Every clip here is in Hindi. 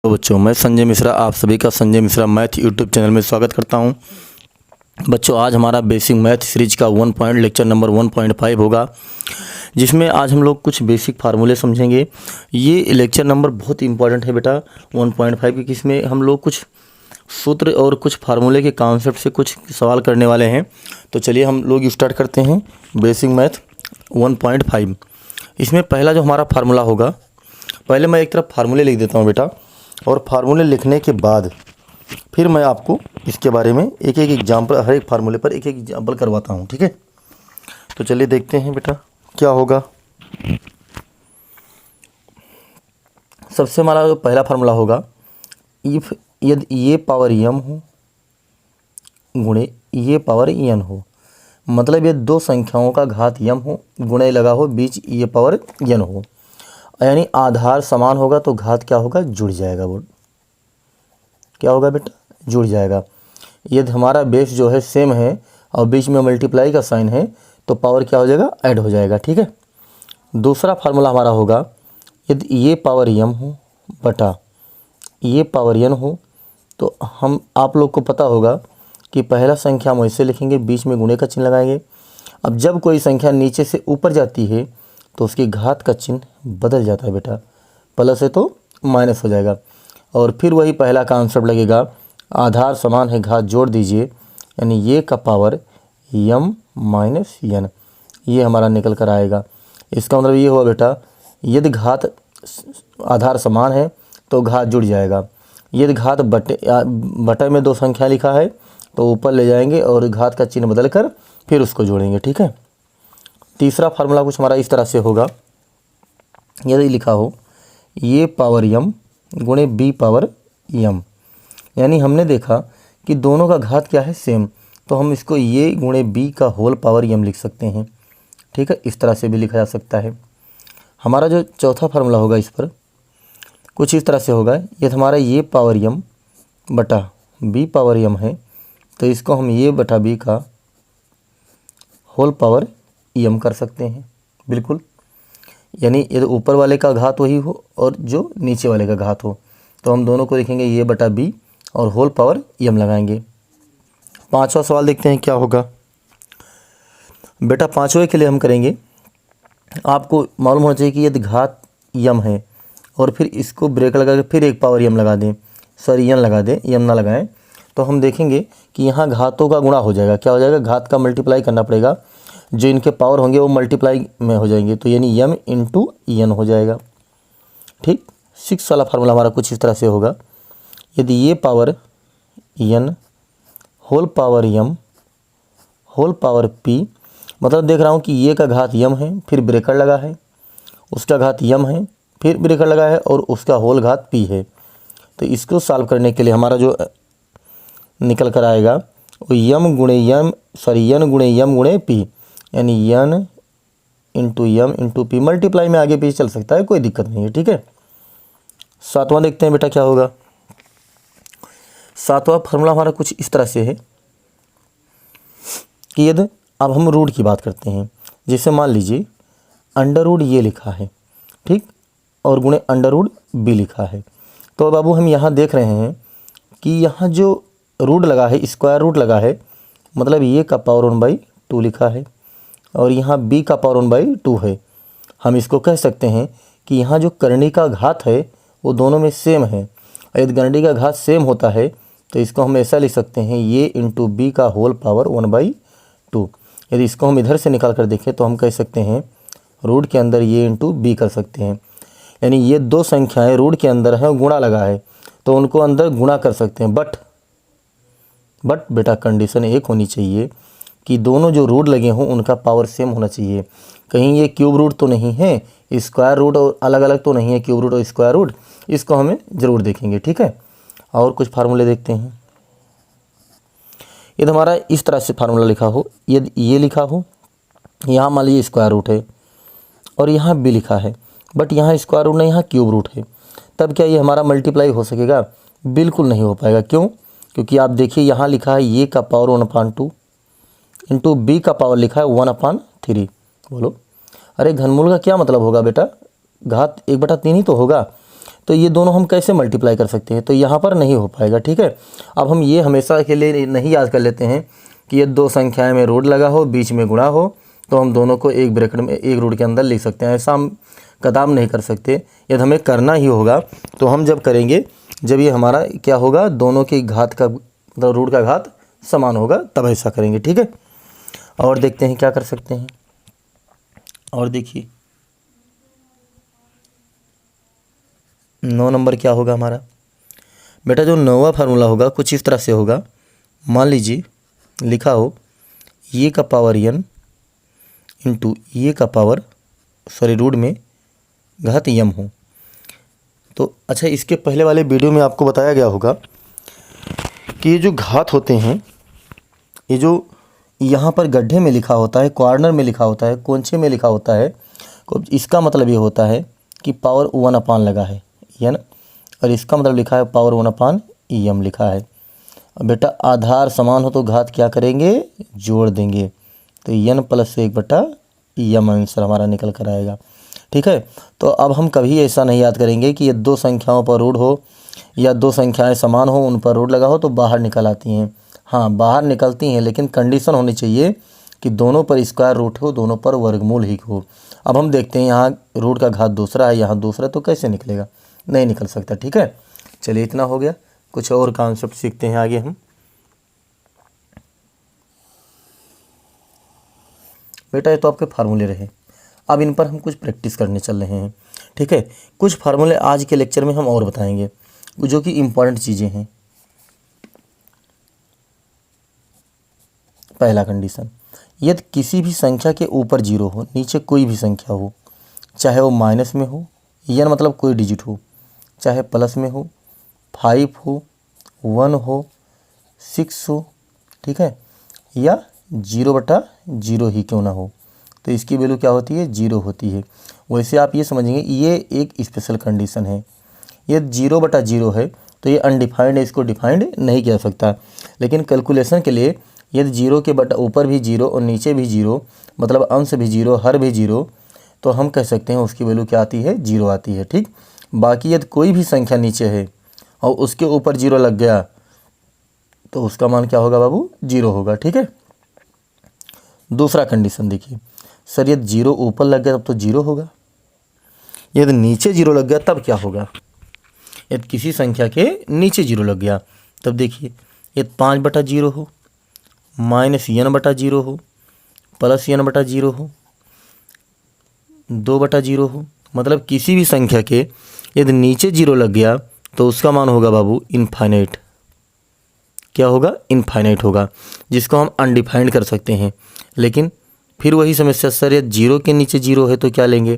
तो बच्चों, मैं संजय मिश्रा आप सभी का Sanjay Mishra math YouTube channel में स्वागत करता हूं। बच्चों, आज हमारा बेसिक मैथ सीरीज का 1 पॉइंट लेक्चर नंबर 1.5 होगा, जिसमें आज हम लोग कुछ बेसिक फार्मूले समझेंगे। ये लेक्चर नंबर बहुत इंपॉर्टेंट है बेटा 1.5 की, इसमें हम लोग कुछ सूत्र और कुछ फार्मूले के कॉन्सेप्ट से कुछ सवाल करने वाले हैं। तो चलिए हम लोग स्टार्ट करते हैं बेसिक मैथ 1.5। इसमें पहला जो हमारा फार्मूला होगा, पहले मैं एक तरफ फार्मूले लिख देता हूँ बेटा, और फार्मूले लिखने के बाद फिर मैं आपको इसके बारे में एक एक एग्जाम्पल, हर एक फार्मूले पर एक एक एग्जाम्पल करवाता हूँ। ठीक है, तो चलिए देखते हैं बेटा क्या होगा। सबसे हमारा जो पहला फार्मूला होगा, इफ यदि ये पावर m हो गुणे ये पावर n हो, मतलब ये दो संख्याओं का घात m हो, गुणे लगा हो बीच ये पावर n हो, यानी आधार समान होगा तो घात क्या होगा, जुड़ जाएगा। वो क्या होगा बेटा, जुड़ जाएगा। यदि हमारा बेस जो है सेम है और बीच में मल्टीप्लाई का साइन है तो पावर क्या हो जाएगा, ऐड हो जाएगा। ठीक है, दूसरा फार्मूला हमारा होगा, यदि ये पावर m हो बटा ये पावर n हो, तो हम आप लोग को पता होगा कि पहला संख्या हम ऐसे लिखेंगे, बीच में गुणे का चिन्ह लगाएंगे। अब जब कोई संख्या नीचे से ऊपर जाती है तो उसकी घात का चिन्ह बदल जाता है बेटा, प्लस है तो माइनस हो जाएगा। और फिर वही पहला कॉन्सेप्ट लगेगा, आधार समान है घात जोड़ दीजिए, यानी ये का पावर m माइनस n, ये हमारा निकल कर आएगा। इसका मतलब ये हुआ बेटा, यदि घात आधार समान है तो घात जुड़ जाएगा। यदि घात बटे में दो संख्या लिखा है तो ऊपर ले जाएंगे और घात का चिन्ह बदल कर फिर उसको जोड़ेंगे। ठीक है, तीसरा फार्मूला कुछ हमारा इस तरह से होगा, यदि लिखा हो ये पावर m गुणे b पावर m, यानी हमने देखा कि दोनों का घात क्या है, सेम, तो हम इसको ये गुणे b का होल पावर m लिख सकते हैं। ठीक है, इस तरह से भी लिखा जा सकता है। हमारा जो चौथा फार्मूला होगा इस पर कुछ इस तरह से होगा, यदि हमारा ये पावर m बटा b पावर m है तो इसको हम ये बटा b का होल पावर m कर सकते हैं। बिल्कुल, यानी यदि ऊपर वाले का घात वही हो और जो नीचे वाले का घात हो, तो हम दोनों को लिखेंगे ये बटा b और होल पावर m लगाएंगे। पांचवा सवाल देखते हैं क्या होगा बेटा। पांचवें के लिए हम करेंगे, आपको मालूम होना चाहिए कि यदि घात m है और फिर इसको ब्रेक लगा के फिर एक पावर m लगा दें, सॉरी n लगा दें, m ना लगाएं, तो हम देखेंगे कि यहाँ घातों का गुणा हो जाएगा। क्या हो जाएगा, घात का मल्टीप्लाई करना पड़ेगा, जो इनके पावर होंगे वो मल्टीप्लाई में हो जाएंगे, तो यानी m इंटू n हो जाएगा। ठीक, 6 वाला फार्मूला हमारा कुछ इस तरह से होगा, यदि ये power n whole power m whole power p, मतलब देख रहा हूँ कि ये का घात m है, फिर ब्रेकर लगा है, उसका घात m है, फिर ब्रेकर लगा है और उसका होल घात p है। तो इसको सॉल्व करने के लिए हमारा जो निकल कर आएगा वो n गुणे m गुणे p, यानी n into m into p, multiply में आगे पीछे चल सकता है, कोई दिक्कत नहीं है। ठीक है, सातवां देखते हैं बेटा क्या होगा। सातवां फार्मूला हमारा कुछ इस तरह से है कि यदि अब हम रूट की बात करते हैं, जैसे मान लीजिए अंडर रूट ये लिखा है, ठीक, और गुणे अंडर रूट b लिखा है, तो बाबू हम यहाँ देख रहे हैं कि यहाँ जो रूट लगा है, स्क्वायर रूट लगा है, मतलब ये का पावर 1/2 लिखा है और यहाँ b का पावर 1/2 है। हम इसको कह सकते हैं कि यहाँ जो करनी का घात है वो दोनों में सेम है, और यदि करनी का घात सेम होता है तो इसको हम ऐसा लिख सकते हैं, ये इंटू b का होल पावर 1/2। यदि इसको हम इधर से निकाल कर देखें तो हम कह सकते हैं रूट के अंदर ये इंटू b कर सकते हैं, यानी ये दो संख्याएं रूट के अंदर हैं, गुणा लगा है तो उनको अंदर गुणा कर सकते हैं। बट बेटा कंडीशन एक होनी चाहिए कि दोनों जो रूट लगे हों उनका पावर सेम होना चाहिए। कहीं ये क्यूब रूट तो नहीं है, स्क्वायर रूट और अलग अलग तो नहीं है, क्यूब रूट और स्क्वायर रूट, इसको हमें ज़रूर देखेंगे। ठीक है, और कुछ फार्मूले देखते हैं। यदि हमारा इस तरह से फार्मूला लिखा हो, यदि ये लिखा हो, यहाँ मान लीजिए स्क्वायर रूट है और यहाँ b लिखा है, बट यहाँ स्क्वायर रूट नहीं, यहाँ क्यूब रूट है, तब क्या ये हमारा मल्टीप्लाई हो सकेगा? बिल्कुल नहीं हो पाएगा। क्यों? क्योंकि आप देखिए यहाँ लिखा है ये का पावर 1/2 इंटू b का पावर लिखा है 1/3। बोलो, अरे घनमूल का क्या मतलब होगा बेटा? घात 1/3 ही तो होगा। तो ये दोनों हम कैसे मल्टीप्लाई कर सकते हैं, तो यहाँ पर नहीं हो पाएगा। ठीक है, अब हम ये हमेशा के लिए नहीं याद कर लेते हैं कि ये दो संख्याएं में रूट लगा हो, बीच में गुणा हो, तो हम दोनों को एक ब्रैकेट में एक रूट के अंदर लिख सकते हैं। ऐसा हम कदम नहीं कर सकते, यदि हमें करना ही होगा तो हम जब करेंगे जब ये हमारा क्या होगा, दोनों की घात का मतलब रूट का घात समान होगा, तब ऐसा करेंगे। ठीक है, और देखते हैं क्या कर सकते हैं। और देखिए 9 नंबर क्या होगा हमारा बेटा, जो 9वां फार्मूला होगा कुछ इस तरह से होगा। मान लीजिए लिखा हो ये का पावर n इंटू ये का पावर रूट में घात m हो। तो अच्छा, इसके पहले वाले वीडियो में आपको बताया गया होगा कि ये जो घात होते हैं, ये जो यहाँ पर गड्ढे में लिखा होता है, कॉर्नर में लिखा होता है, कोंचे में लिखा होता है, इसका मतलब ये होता है कि पावर 1 अपान लगा है n, और इसका मतलब लिखा है पावर 1 अपान m लिखा है। अब बेटा आधार समान हो तो घात क्या करेंगे, जोड़ देंगे, तो n प्लस 1/m आंसर हमारा निकल कर आएगा। ठीक है, तो अब हम कभी ऐसा नहीं याद करेंगे कि ये दो संख्याओं पर रूट हो या दो संख्याएं समान हो उन पर रूट लगा हो तो बाहर निकल आती हैं। हाँ, बाहर निकलती हैं, लेकिन कंडीशन होनी चाहिए कि दोनों पर स्क्वायर रूट हो, दोनों पर वर्गमूल ही हो। अब हम देखते हैं यहाँ रूट का घात दूसरा है, यहाँ दूसरा, तो कैसे निकलेगा, नहीं निकल सकता। ठीक है, चलिए इतना हो गया, कुछ और कॉन्सेप्ट सीखते हैं आगे हम। बेटा ये तो आपके फार्मूले रहे, अब इन पर हम कुछ प्रैक्टिस करने चल रहे हैं। ठीक है, कुछ फार्मूले आज के लेक्चर में हम और बताएंगे जो कि इम्पॉर्टेंट चीज़ें हैं। पहला कंडीशन, यदि किसी भी संख्या के ऊपर 0 हो, नीचे कोई भी संख्या हो, चाहे वो माइनस में हो, n मतलब कोई डिजिट हो, चाहे प्लस में हो, 5 हो, 1 हो, 6 हो, ठीक है, या 0/0 ही क्यों ना हो, तो इसकी वैल्यू क्या होती है, 0 होती है। वैसे आप ये समझेंगे ये एक स्पेशल कंडीशन है। ये 0/0 है तो ये अनडिफाइंड है, इसको डिफाइंड नहीं किया जा सकता, लेकिन कैलकुलेशन के लिए यदि 0 के बटा ऊपर भी 0 और नीचे भी 0, मतलब अंश भी 0, हर भी 0, तो हम कह सकते हैं उसकी वैल्यू क्या आती है, 0 आती है। ठीक, बाकी यदि कोई भी संख्या नीचे है और उसके ऊपर 0 लग गया तो उसका मान क्या होगा बाबू, 0 होगा। ठीक है, दूसरा कंडीशन देखिए, सर यदि 0 ऊपर लग गया तब तो 0 होगा, यदि नीचे 0 लग गया तब क्या होगा, यदि किसी संख्या के नीचे 0 लग गया तब देखिए यदि 5/0 हो, -n/0 हो, +n/0 हो, 2/0 हो, मतलब किसी भी संख्या के यदि नीचे 0 लग गया तो उसका मान होगा बाबू इनफाइनाइट। क्या होगा, इनफाइनाइट होगा, जिसको हम अनडिफाइंड कर सकते हैं। लेकिन फिर वही समस्या, सर यदि 0 के नीचे 0 है तो क्या लेंगे,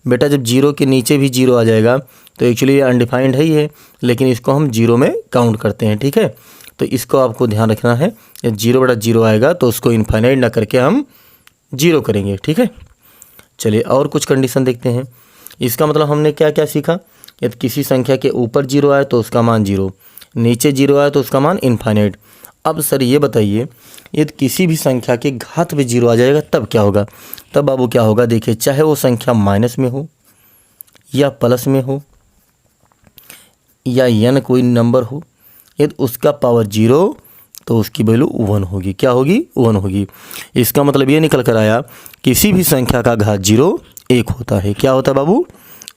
बेटा जब 0 के नीचे भी 0 आ जाएगा तो एक्चुअली ये अनडिफाइंड है ही है, लेकिन इसको हम 0 में काउंट करते हैं। ठीक है, तो इसको आपको ध्यान रखना है, यदि 0/0 आएगा तो उसको इनफाइनाइट ना करके हम 0 करेंगे। ठीक है, चलिए और कुछ कंडीशन देखते हैं। इसका मतलब हमने क्या क्या सीखा, यदि किसी संख्या के ऊपर 0 आए तो उसका मान 0, नीचे 0 आए तो उसका मान इनफाइनाइट। अब सर ये बताइए यदि किसी भी संख्या के घात में 0 आ जाएगा तब क्या होगा, तब बाबू क्या होगा, देखिए चाहे वो संख्या माइनस में हो या प्लस में हो या n कोई नंबर हो, यदि उसका पावर 0 तो उसकी वैल्यू 1 होगी। क्या होगी, 1 होगी। इसका मतलब ये निकल कर आया किसी भी संख्या का घात 0 1 होता है। क्या होता है बाबू,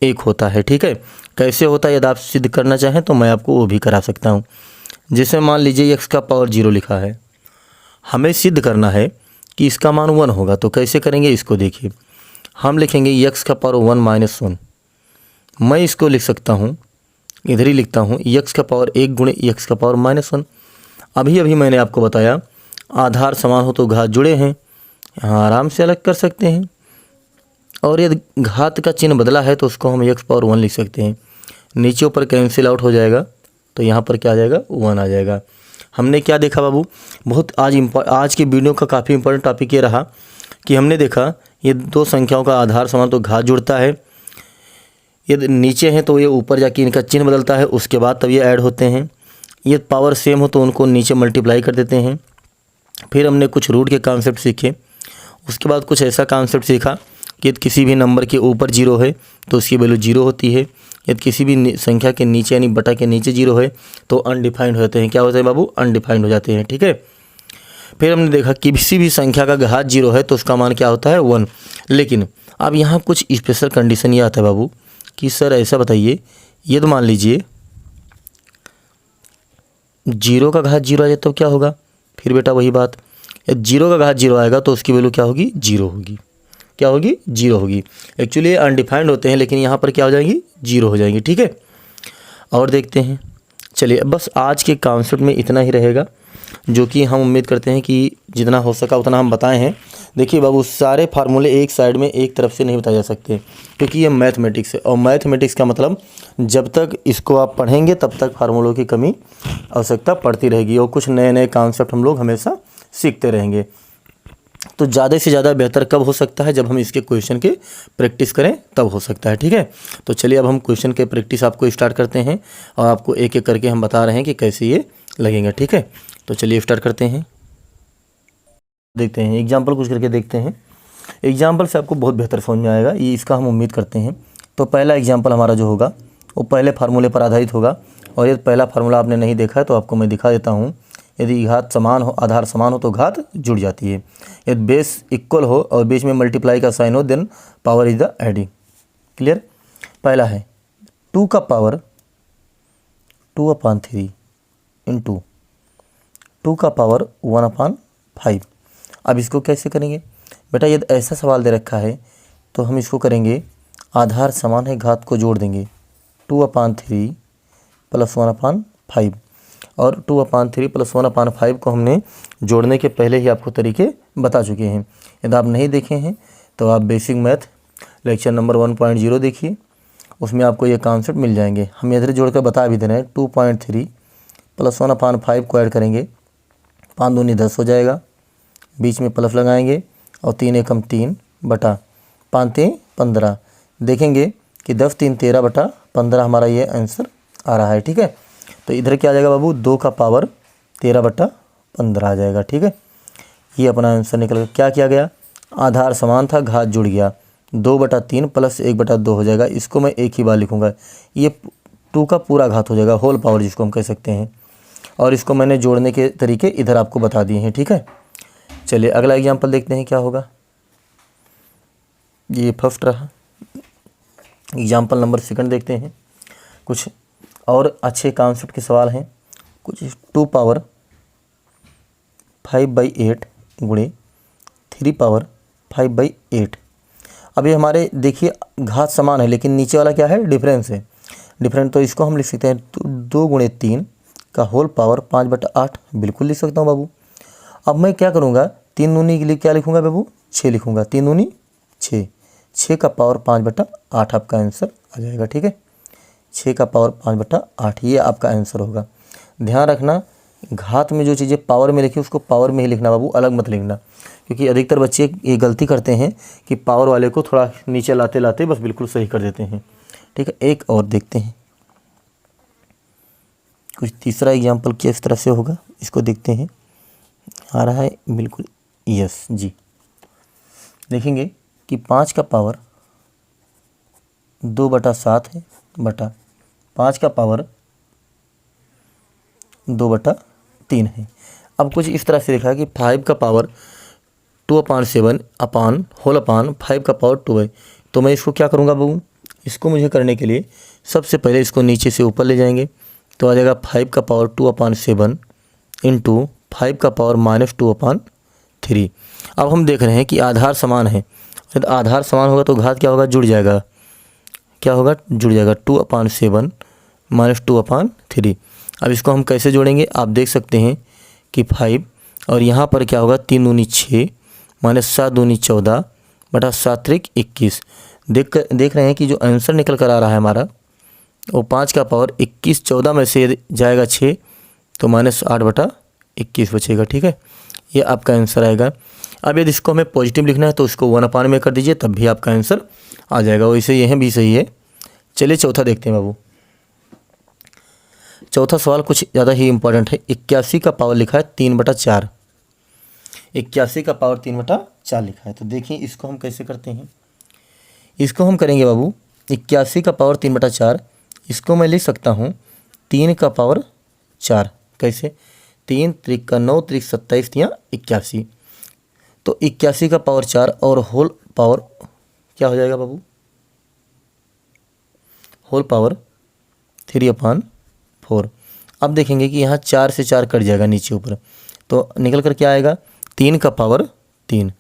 1 होता है। ठीक है, कैसे होता है यदि आप सिद्ध करना चाहें तो मैं आपको वो भी करा सकता हूँ। जैसे मान लीजिए x का पावर 0 लिखा है, हमें सिद्ध करना है कि इसका मान 1 होगा, तो कैसे करेंगे इसको देखिए, हम लिखेंगे x का पावर 1 - 1। मैं इसको लिख सकता हूँ, इधर ही लिखता हूँ, x का पावर 1 गुणे x का पावर -1। अभी मैंने आपको बताया आधार समान हो तो घात जुड़े हैं, यहाँ आराम से अलग कर सकते हैं। और यदि घात का चिन्ह बदला है तो उसको हम x पावर 1 लिख सकते हैं, नीचे ऊपर कैंसिल आउट हो जाएगा तो यहाँ पर क्या आ जाएगा, 1 आ जाएगा। हमने क्या देखा बाबू, बहुत आज की वीडियो का काफ़ी इंपॉर्टेंट टॉपिक ये रहा कि हमने देखा ये दो संख्याओं का आधार समान तो घात जुड़ता है, यदि नीचे हैं तो ये ऊपर जाके इनका चिन्ह बदलता है, उसके बाद तब ये ऐड होते हैं। ये पावर सेम हो तो उनको नीचे मल्टीप्लाई कर देते हैं। फिर हमने कुछ रूट के कॉन्सेप्ट सीखे, उसके बाद कुछ ऐसा कॉन्सेप्ट सीखा कि किसी भी नंबर के ऊपर 0 है तो उसकी वैल्यू 0 होती है, यदि किसी भी संख्या के नीचे यानी बटा के नीचे जीरो है तो अनडिफाइंड हो जाते हैं। क्या होते हैं बाबू? अनडिफाइंड हो जाते हैं। ठीक है, फिर हमने देखा कि किसी भी संख्या का घात जीरो है तो उसका मान क्या होता है? 1। लेकिन अब यहाँ कुछ स्पेशल कंडीशन ये आता है बाबू कि सर ऐसा बताइए, ये तो मान लीजिए जीरो का घात जीरो आ जाए तो क्या होगा? फिर बेटा वही बात, जीरो का घात जीरो आएगा तो उसकी वैल्यू क्या होगी? जीरो होगी। क्या होगी? जीरो होगी। एक्चुअली ये अनडिफाइंड होते हैं लेकिन यहाँ पर क्या हो जाएंगी? जीरो हो जाएंगी। ठीक है, और देखते हैं। चलिए बस आज के कॉन्सेप्ट में इतना ही रहेगा, जो कि हम उम्मीद करते हैं कि जितना हो सका उतना हम बताए हैं। देखिए बाबू, सारे फार्मूले एक साइड में एक तरफ से नहीं बताए जा सकते, क्योंकि ये मैथमेटिक्स है और मैथमेटिक्स का मतलब जब तक इसको आप पढ़ेंगे तब तक फार्मूलों की कमी आवश्यकता पड़ती रहेगी और कुछ नए नए कॉन्सेप्ट हम लोग हमेशा सीखते रहेंगे। तो ज़्यादा से ज़्यादा बेहतर कब हो सकता है? जब हम इसके क्वेश्चन के प्रैक्टिस करें तब हो सकता है। ठीक है, तो चलिए अब हम क्वेश्चन के प्रैक्टिस आपको स्टार्ट करते हैं और आपको एक एक करके हम बता रहे हैं कि कैसे ये लगेंगे। ठीक है, तो चलिए स्टार्ट करते हैं। देखते हैं एग्जाम्पल कुछ करके देखते हैं। एग्जाम्पल से आपको बहुत बेहतर समझ में आएगा, ये इसका हम उम्मीद करते हैं। तो पहला एग्जाम्पल हमारा जो होगा वो पहले फार्मूले पर आधारित होगा और यदि पहला फार्मूला आपने नहीं देखा है तो आपको मैं दिखा देता हूँ। यदि घात समान हो, आधार समान हो तो घात जुड़ जाती है। यदि बेस इक्वल हो और बीच में मल्टीप्लाई का साइन हो then power is the adding. Clear? पहला है 2 का पावर 2/3 इंटू 2 का पावर 1/5। अब इसको कैसे करेंगे बेटा? यदि ऐसा सवाल दे रखा है तो हम इसको करेंगे, आधार समान है, घात को जोड़ देंगे 2/3 प्लस 1/5 और 2/3 प्लस 1/5 को हमने जोड़ने के पहले ही आपको तरीके बता चुके हैं। यदि आप नहीं देखे हैं तो आप बेसिक मैथ लेक्चर नंबर 1.0 देखिए, उसमें आपको ये कॉन्सेप्ट मिल जाएंगे। हम इधर जोड़कर बता भी दे रहे हैं। 2.3 प्लस 1/5 को ऐड करेंगे, 5 दूनी 10 हो जाएगा, बीच में प्लस लगाएंगे और 3 एकम 3 बटा 5 3 15। देखेंगे कि 10 3 13 बटा 15 हमारा ये आंसर आ रहा है। ठीक है, तो इधर क्या आ जाएगा बाबू? 2 का पावर 13 बटा 15 आ जाएगा। ठीक है, ये अपना आंसर निकल गया। क्या किया गया? आधार समान था, घात जुड़ गया, 2/3 प्लस 1/2 हो जाएगा। इसको मैं एक ही बार लिखूँगा, ये 2 का पूरा घात हो जाएगा, होल पावर जिसको हम कह सकते हैं। और इसको मैंने जोड़ने के तरीके इधर आपको बता दिए हैं। ठीक है, चलिए अगला एग्जाम्पल देखते हैं क्या होगा। ये फर्स्ट रहा। एग्जाम्पल नंबर सेकंड देखते हैं। कुछ और अच्छे कॉन्सेप्ट के सवाल हैं। कुछ 2 पावर 5/8 गुणे 3 पावर 5/8। अब ये हमारे देखिए घात समान है लेकिन नीचे वाला क्या है? डिफरेंस है। डिफरेंस तो इसको हम लिख सकते हैं 2 गुणे 3 का होल पावर 5/8 बिल्कुल लिख सकता हूँ बाबू। अब मैं क्या करूँगा? 3 दूनी के लिए क्या लिखूँगा बाबू? 6 लिखूँगा। 3 दूनी 6, 6 का पावर 5/8 आपका आंसर आ जाएगा। ठीक है, 6 का पावर 5/8 ये आपका आंसर होगा। ध्यान रखना, घात में जो चीज़ें पावर में लिखी उसको पावर में ही लिखना बाबू, अलग मत लिखना, क्योंकि अधिकतर बच्चे ये गलती करते हैं कि पावर वाले को थोड़ा नीचे लाते लाते बस बिल्कुल सही कर देते हैं। ठीक है, एक और देखते हैं। कुछ तीसरा एग्जाम्पल किस तरह से होगा इसको देखते हैं। आ रहा है बिल्कुल, यस जी। देखेंगे कि 5 का पावर 2/7 है बटा 5 का पावर 2/3 है। अब कुछ इस तरह से देखा कि 5 का पावर 2/7 अपान होल अपान 5 का पावर 2 है। तो मैं इसको क्या करूँगा बाबू? इसको मुझे करने के लिए सबसे पहले इसको नीचे से ऊपर ले जाएंगे तो आ जाएगा 5 का पावर 2/7 इंटू 5 का पावर -2/3। अब हम देख रहे हैं कि आधार समान है, यदि आधार समान होगा तो घात क्या होगा? जुड़ जाएगा। क्या होगा? जुड़ जाएगा। 2/7 -2/3। अब इसको हम कैसे जोड़ेंगे? आप देख सकते हैं कि 5 और यहाँ पर क्या होगा? 3 दूनी 6 -7 दूनी 14 बटा 7 त्रिक 21। देख रहे हैं कि जो आंसर निकल कर आ रहा है हमारा वो 5 का पावर 21 14 में से जाएगा 6 तो -8/21 बचेगा। ठीक है, ये आपका आंसर आएगा। अब यदि इसको हमें पॉजिटिव लिखना है तो इसको 1/में में कर दीजिए, तब भी आपका आंसर आ जाएगा। वैसे यह भी सही है। चलिए चौथा देखते हैं बाबू। चौथा सवाल कुछ ज़्यादा ही इम्पोर्टेंट है। 81 का पावर लिखा है 3/4। 81 का पावर 3/4 लिखा है। तो देखिए इसको हम कैसे करते हैं। इसको हम करेंगे बाबू, 81 का पावर 3/4 इसको मैं लिख सकता हूँ 3 का पावर 4। कैसे? 3 त्रिक का 9 त्रिक 27 या 81। तो 81 का पावर 4 और होल पावर क्या हो जाएगा बाबू? Whole power 3/4। अब देखेंगे कि यहाँ 4 से 4 कट जाएगा नीचे ऊपर, तो निकल कर क्या आएगा? 3 का पावर 3,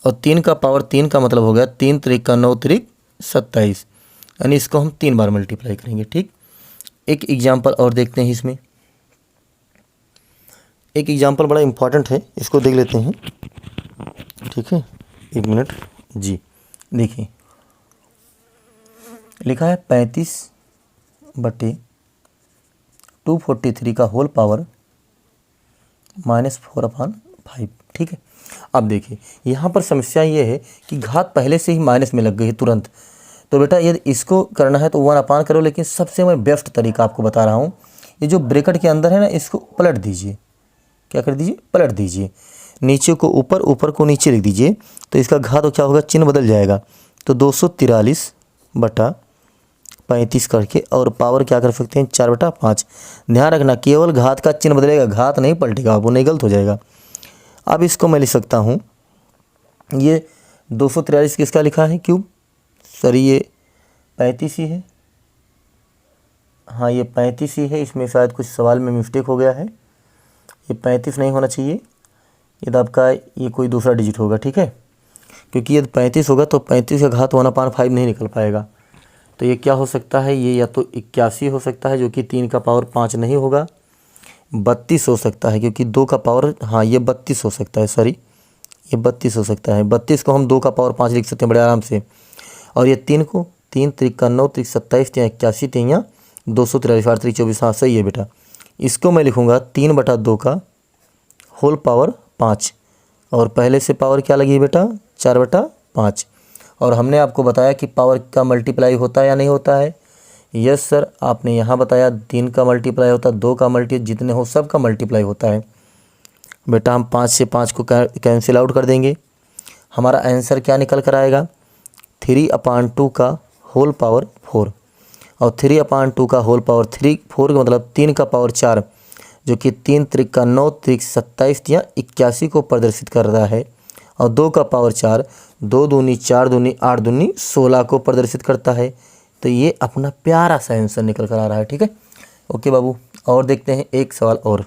और 3 का पावर 3 का मतलब हो गया 3 त्रिक का 9 त्रिक 27, यानी इसको हम 3 बार मल्टीप्लाई करेंगे। ठीक, एक एग्जाम्पल और देखते हैं इसमें। एक एग्जाम्पल बड़ा इम्पॉर्टेंट है, इसको देख लेते हैं। ठीक है, 1 मिनट जी। देखिए लिखा है 35/243 का होल पावर -4/5। ठीक है, अब देखिए यहाँ पर समस्या ये है कि घात पहले से ही माइनस में लग गई है तुरंत। तो बेटा यदि इसको करना है तो 1/, करो, लेकिन सबसे मैं बेस्ट तरीका आपको बता रहा हूँ, ये जो ब्रैकेट के अंदर है ना, इसको पलट दीजिए। क्या कर दीजिए? पलट दीजिए। नीचे को ऊपर, ऊपर को नीचे लिख दीजिए, तो इसका घात तो क्या होगा? चिन्ह बदल जाएगा। तो 243/35 करके, और पावर क्या कर सकते हैं? 4/5। ध्यान रखना, केवल घात का चिन्ह बदलेगा, घात नहीं पलटेगा, वो नहीं गलत हो जाएगा। अब इसको मैं लिख सकता हूँ, ये 243 किसका लिखा है? क्यूब। सॉरी, ये 35 ही है। हाँ, ये 35 ही है, इसमें शायद कुछ सवाल में मिस्टेक हो गया है। ये 35 नहीं होना चाहिए, ये तो आपका ये कोई दूसरा डिजिट होगा। ठीक है, क्योंकि यदि 35 होगा तो 35 का घात 1/5 नहीं निकल पाएगा। तो ये क्या हो सकता है? ये या तो 81 हो सकता है, जो कि 3 का पावर 5 नहीं होगा। 32 हो सकता है, क्योंकि 2 का पावर, हाँ ये 32 हो सकता है, सॉरी ये 32 हो सकता है। 32 को हम 2 का पावर 5 लिख सकते हैं बड़े आराम से। और ये 3 को 3 त्रिक का 9 त्रिक 27 या 81 3 या 243 8 त्रिक 24। हाँ सही है बेटा। इसको मैं लिखूँगा 3/2 का होल पावर 5, और पहले से पावर क्या लगी है बेटा? 4/5। और हमने आपको बताया कि पावर का मल्टीप्लाई होता है या नहीं होता है? यस सर, आपने यहाँ बताया 3 का मल्टीप्लाई होता है, 2 का मल्टी, जितने हो सब का मल्टीप्लाई होता है। बेटा हम 5 से 5 को कैंसिल आउट कर देंगे, हमारा आंसर क्या निकल कर आएगा? 3/2 का होल पावर 4। और 3/2 का होल पावर 4 का मतलब 3 का पावर 4, जो कि 3 त्रिक का 9 त्रिक 27 या 81 को प्रदर्शित कर रहा है। और 2 का पावर 4, 2 दूनी 4 दूनी 8 दूनी 16 को प्रदर्शित करता है। तो ये अपना प्यारा सा आंसर निकल कर आ रहा है। ठीक है, ओके बाबू, और देखते हैं एक सवाल और।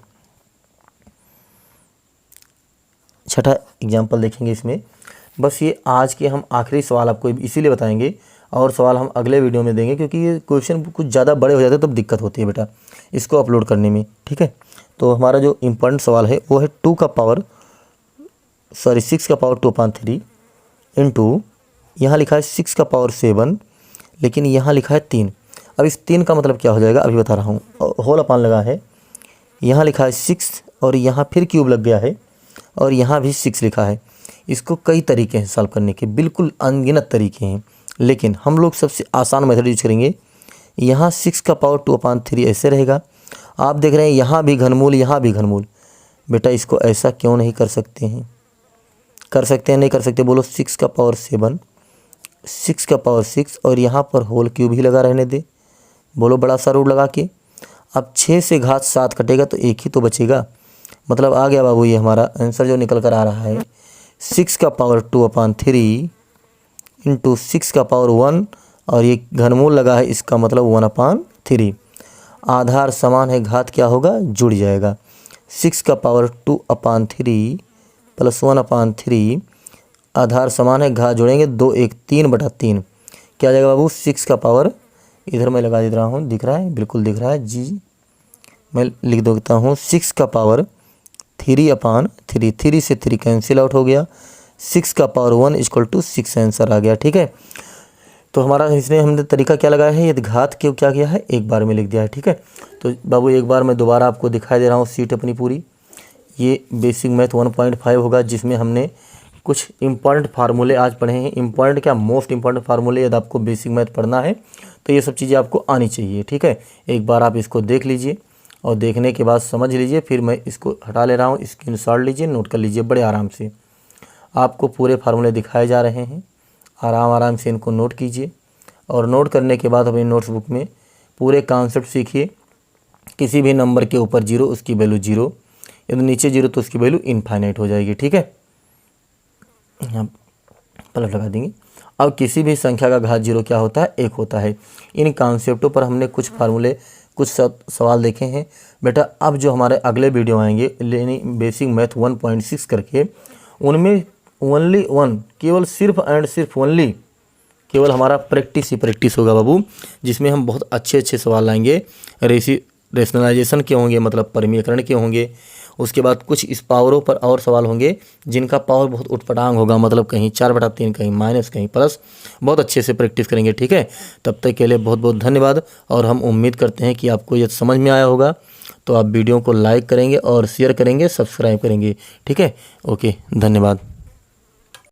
छठा एग्जाम्पल देखेंगे इसमें। बस ये आज के हम आखिरी सवाल आपको इसीलिए बताएंगे, और सवाल हम अगले वीडियो में देंगे, क्योंकि ये क्वेश्चन कुछ ज़्यादा बड़े हो जाते हैं तब दिक्कत होती है बेटा इसको अपलोड करने में। ठीक है, तो हमारा जो इम्पोर्टेंट सवाल है वो है 6 का पावर 2/3 इंटू, यहाँ लिखा है 6 का पावर 7, लेकिन यहाँ लिखा है 3। अब इस 3 का मतलब क्या हो जाएगा अभी बता रहा हूँ। होल अपान लगा है, यहाँ लिखा है 6, और यहाँ फिर क्यूब लग गया है, और यहाँ भी 6 लिखा है। इसको कई तरीके हैं सॉल्व करने के, बिल्कुल अनगिनत तरीके हैं, लेकिन हम लोग सबसे आसान मेथड यूज करेंगे। यहाँ 6 का पावर 2/3 ऐसे रहेगा। आप देख रहे हैं यहाँ भी घनमूल, यहाँ भी घनमूल। बेटा इसको ऐसा क्यों नहीं कर सकते हैं? कर सकते हैं, नहीं कर सकते? बोलो 6 का पावर 7, 6 का पावर 6, और यहाँ पर होल क्यूब ही लगा रहने दे। बोलो बड़ा सा रूट लगा के। अब 6 से घात 7 कटेगा तो एक ही तो बचेगा। मतलब आ गया बाबू ये हमारा आंसर जो निकल कर आ रहा है 6 का पावर 2/3 इंटू 6 का पावर 1, और ये घनमूल लगा है, इसका मतलब 1/3। आधार समान है, घात क्या होगा? जुड़ जाएगा। 6 का पावर 2/3 प्लस 1/3, आधार समान है, घात जोड़ेंगे 2 1 3/3। क्या आ जाएगा बाबू? 6 का पावर, इधर मैं लगा दे रहा हूँ, दिख रहा है? बिल्कुल दिख रहा है जी। मैं लिख देता हूँ 6 का पावर 3/3, 3 से 3 कैंसिल आउट हो गया। 6 का पावर 1 इक्वल टू 6 आंसर आ गया। ठीक है, तो हमारा इसमें हमने तरीका क्या लगाया है? यदि घात क्यों क्या किया है? एक बार में लिख दिया है। ठीक है, तो बाबू एक बार मैं दोबारा आपको दिखाई दे रहा हूँ सीट अपनी पूरी। ये बेसिक मैथ 1.5 होगा, जिसमें हमने कुछ इंपॉर्टेंट फार्मूले आज पढ़े हैं। इंपॉर्टेंट क्या, मोस्ट इंपॉर्टेंट फार्मूले। यदि आपको बेसिक मैथ पढ़ना है तो ये सब चीज़ें आपको आनी चाहिए। ठीक है, एक बार आप इसको देख लीजिए, और देखने के बाद समझ लीजिए। फिर मैं इसको हटा ले रहा हूँ, स्क्रीनशॉट लीजिए, नोट कर लीजिए बड़े आराम से। आपको पूरे फार्मूले दिखाए जा रहे हैं, आराम आराम से इनको नोट कीजिए। और नोट करने के बाद अपनी नोट्स बुक में पूरे कॉन्सेप्ट सीखिए। किसी भी नंबर के ऊपर जीरो, उसकी वैल्यू जीरो, यदि नीचे जीरो तो उसकी वैल्यू इनफाइनाइट हो जाएगी। ठीक है, यहाँ प्लस लगा देंगे। अब किसी भी संख्या का घात जीरो क्या होता है, एक होता है। इन कॉन्सेप्टों पर हमने कुछ फार्मूले, कुछ सवाल देखे हैं बेटा। अब जो हमारे अगले वीडियो आएंगे यानी बेसिक मैथ 1.6 करके, उनमें ओनली वन, केवल सिर्फ एंड सिर्फ ओनली केवल हमारा प्रैक्टिस ही प्रैक्टिस होगा बाबू, जिसमें हम बहुत अच्छे अच्छे सवाल लाएंगे। रेशनलाइजेशन के होंगे, मतलब परिमीयकरण के होंगे। उसके बाद कुछ इस पावरों पर और सवाल होंगे जिनका पावर बहुत उठपटांग होगा, मतलब कहीं 4/3, कहीं माइनस, कहीं प्लस। बहुत अच्छे से प्रैक्टिस करेंगे। ठीक है, तब तक के लिए बहुत बहुत धन्यवाद। और हम उम्मीद करते हैं कि आपको ये समझ में आया होगा। तो आप वीडियो को लाइक करेंगे और शेयर करेंगे, सब्सक्राइब करेंगे। ठीक है, ओके, धन्यवाद।